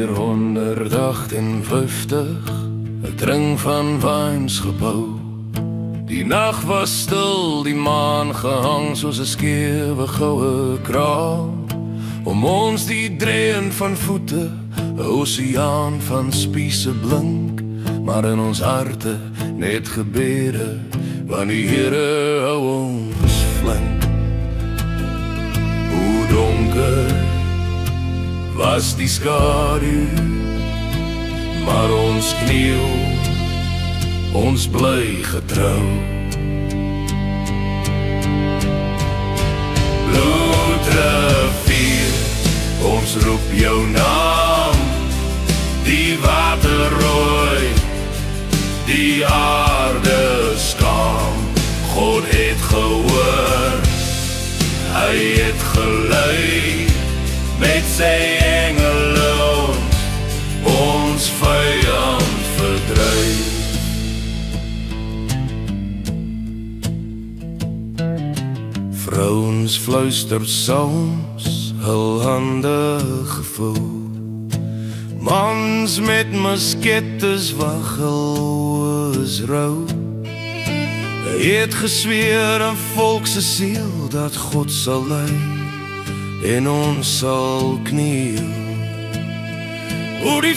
458, 'n kring van wyns gebou. Die nag was stil, die maan gehang soos 'n skewe goue kraal. Om ons die dreun van voete, 'n oseaan van spiese blink, maar in ons harte net gebede, want die Here hou ons flink. Hoe donker was die skadu, maar ons kniel, ons bly getrou. Bloedrivier, ons roep jou naam, die water rooi, die aarde skaam. God het gehoor, hy het gelei, met sy engele ons vyand verdryf. Vrouens fluister psalms, hul hande gevoel. Mans met muskettes wag, hul is rou. Hy het gesweer aan volk se siel, dat God sal lei, en ons sal kniel. O die